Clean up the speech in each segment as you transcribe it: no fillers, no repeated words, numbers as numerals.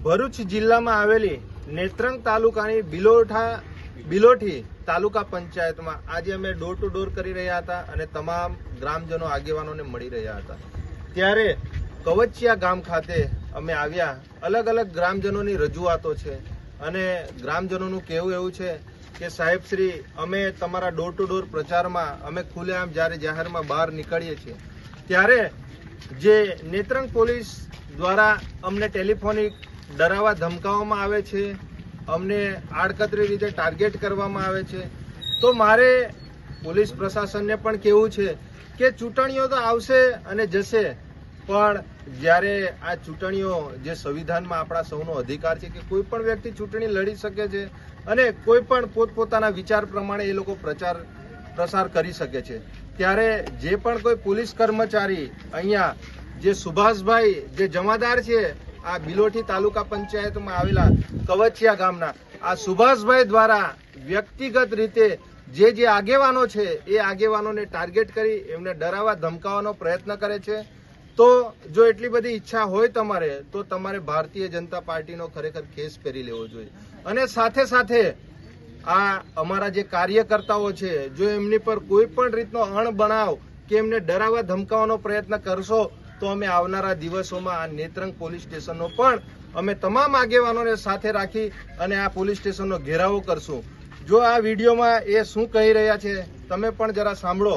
ભરૂચ જિલ્લામાં આવેલી નેત્રંગ તાલુકાની બિલોઠી તાલુકા પંચાયતમાં આજે અમે ડોર ટુ ડોર કરી રહ્યા હતા અને તમામ ગ્રામજનો આગેવાનોને મળી રહ્યા હતા। ત્યારે કવચિયા ગામ ખાતે અમે આવ્યા। અલગ અલગ ગ્રામજનોની રજૂઆતો છે અને ગ્રામજનોનું કહેવું એવું છે કે સાહેબ શ્રી, અમે તમારા ડોર ટુ ડોર પ્રચારમાં અમે ખુલ્લેઆમ જ્યારે જાહેરમાં બહાર નીકળીએ છીએ ત્યારે જે નેત્રંગ પોલીસ દ્વારા અમને ટેલિફોનિક ડરાવવા ધમકાવવામાં આવે છે, અમને આડકતરી રીતે ટાર્ગેટ કરવામાં આવે છે। તો મારે પોલીસ પ્રશાસનને પણ કહેવું છે કે ચૂંટણીઓ તો આવશે અને જશે, પણ જ્યારે આ ચૂંટણીઓ જે સંવિધાનમાં આપણા સૌનો અધિકાર છે કે કોઈ પણ વ્યક્તિ ચૂંટણી લડી શકે છે અને કોઈ પણ પોતપોતાના વિચાર પ્રમાણે એ લોકો પ્રસાર કરી શકે છે। ત્યારે જે પણ કોઈ પોલીસ કર્મચારી અહીંયા જે સુભાષભાઈ જે જમાદાર છે આ બિલોઠી તાલુકા પંચાયતમાં આવેલા કવચિયા ગામના, આ સુભાષભાઈ દ્વારા વ્યક્તિગત રીતે જે આગેવાનો છે એ આગેવાનોને ટાર્ગેટ કરી એમને ડરાવવા ધમકાવવાનો પ્રયત્ન કરે છે। તો જો એટલી બધી ઈચ્છા હોય તમારે તો તમારે ભારતીય જનતા પાર્ટીનો ખરેખર કેસ પહેરી લેવો જોઈએ અને સાથે સાથે આ અમારા જે કાર્યકર્તાઓ છે જો એમની પર કોઈ પણ રીતનો અણબનાવ કે એમને ડરાવવા ધમકાવવાનો પ્રયત્ન કરશો તો અમે આવનારા દિવસોમાં આ નેત્રંગ પોલીસ સ્ટેશનનો પણ અમે તમામ આગેવાનોને સાથે રાખી અને આ પોલીસ સ્ટેશનનો ઘેરાવો કરશું। જો આ વિડીયોમાં એ શું કહી રહ્યા છે તમે પણ જરા સાંભળો।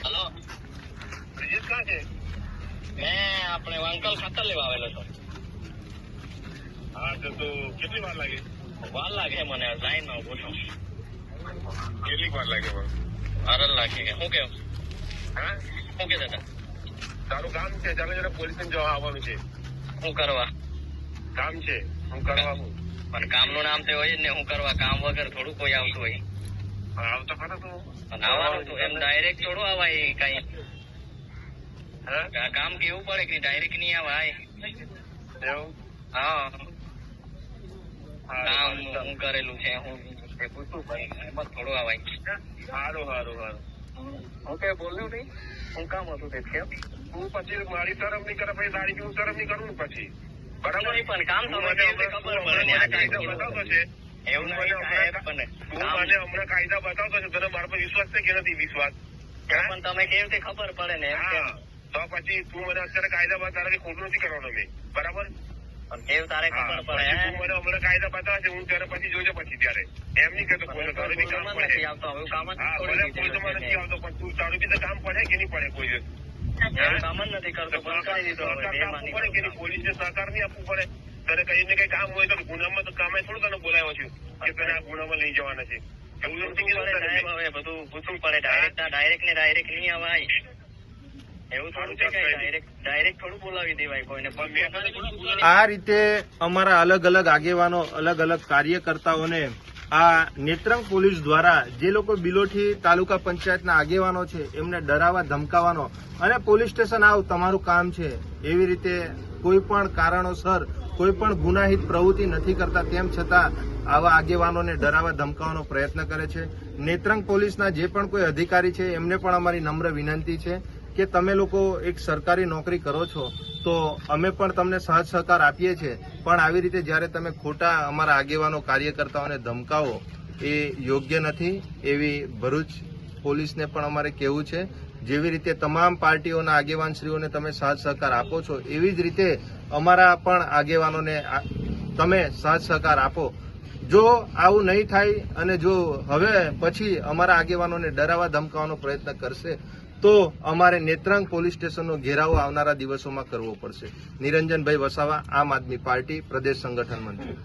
હેલો, બ્રિજેશ ક્યાં છે? મેં આપણે અંકલ ખાતર લેવા આવેલો હતો। હા, તો કેટલી વાર લાગે? વાર લાગે મને લાઈનમાં ઉભો છું। કેટલી વાર લાગે? આરલ લાગે કે શું કેવું? હા, શું કે દાદા? તારું કામ છે, ચાલો જરા પોલીસ ને જવા આવવાનું છે। શું કરવા કામ છે? શું કરવા? પણ કામનું નામ તો હોય જ ને, શું કરવા? કામ વગર થોડું કોઈ આવતું હોય? આવતો ખરો તું? આવવાનું તું એમ ડાયરેક્ટ થોડું આવાય કઈ? કામ કેવું પડે કે ડાયરેક્ટ નહીં આવાય એવું? હા, કામ હું કરેલું છે, હું પૂછવું પડે એમાં થોડું આવાય। સારું સારું સારું, ઓકે, બોલ્યું નહીં શું કામ હતું તે કેમ? તું પછી મારી તરફ નહીં કરે પછી તારી હું તરફ નહીં કરું ને પછી બરાબર નહીં, પણ કામ તો ખબર પડે બતાવતો છે એવું મને હમણાં કાયદા બતાવતો છે, તને મારા પર વિશ્વાસ છે કે નથી વિશ્વાસ? પણ તમે કેવી રીતે ખબર પડે ને? તો પછી તું મને અત્યારે કાયદા બતાવે ખોટું નથી કરવાનું મેં, બરાબર? પણ કેવું તારે ખબર પડે? તું મને હમણાં કાયદા બતાવે છે, હું ત્યારે પછી જોજો પછી ત્યારે એમ નહીં કરતો કોઈ કામ નથી આવતો, કામ નથી આવતો, પણ તું તારું બી તો કામ પડે કે નહીં પડે? કોઈ કામ જ નથી કરતો, પોલીસને સહકાર નહીં આપવું પડે? તને કઈ ને કઈ કામ હોય તો ગુનામાં તો કામે થોડું તને બોલાવ્યો છું કે તને આ ગુનામાં લઈ જવાના છે? એવું નથી કે હવે બધું પૂછવું પડે, ડાયરેક્ટ ને ડાયરેક્ટ નહીં અવાય એવું થોડું છે? ડાયરેક્ટ થોડું બોલાવી દેવાય કોઈને? આ રીતે અમારા અલગ અલગ આગેવાનો અલગ અલગ કાર્યકર્તાઓને આ નેત્રંગ પોલીસ દ્વારા જે લોકો બિલોઠી તાલુકા પંચાયતના આગેવાનો છે એમને ડરાવવા ધમકાવવાનો અને પોલીસ સ્ટેશન આવ તમારું કામ છે એવી રીતે કોઈ પણ કારણોસર કોઈ પણ ગુનાહિત પ્રવૃત્તિ નથી કરતા, તેમ છતાં આવા આગેવાનોને ડરાવવા ધમકાવવાનો પ્રયત્ન કરે છે। નેત્રંગ પોલીસના જે પણ કોઈ અધિકારી છે એમને પણ અમારી નમ્ર વિનંતી છે કે તમે લોકો એક સરકારી નોકરી કરો છો તો અમે પણ તમને સાથ સહકાર આપીએ છીએ, પણ આવી રીતે જ્યારે તમે ખોટા અમારા આગેવાનો કાર્યકર્તાઓને ધમકાવો એ યોગ્ય નથી એવી ભરૂચ પોલીસને પણ અમારે કહેવું છે। જેવી રીતે તમામ પાર્ટીઓના આગેવાનશ્રીઓને તમે સાથ સહકાર આપો છો એવી જ રીતે અમારા પણ આગેવાનોને તમે સાથ સહકાર આપો। જો આવું નહીં થાય અને જો હવે પછી અમારા આગેવાનોને ડરાવવા ધમકાવવાનો પ્રયત્ન કરશે તો અમારે નેત્રંગ પોલીસ સ્ટેશનનો ઘેરાવો આવનારા દિવસોમાં કરવો પડશે। નિરંજનભાઈ વસાવા, આમ આદમી પાર્ટી પ્રદેશ સંગઠન મંત્રી।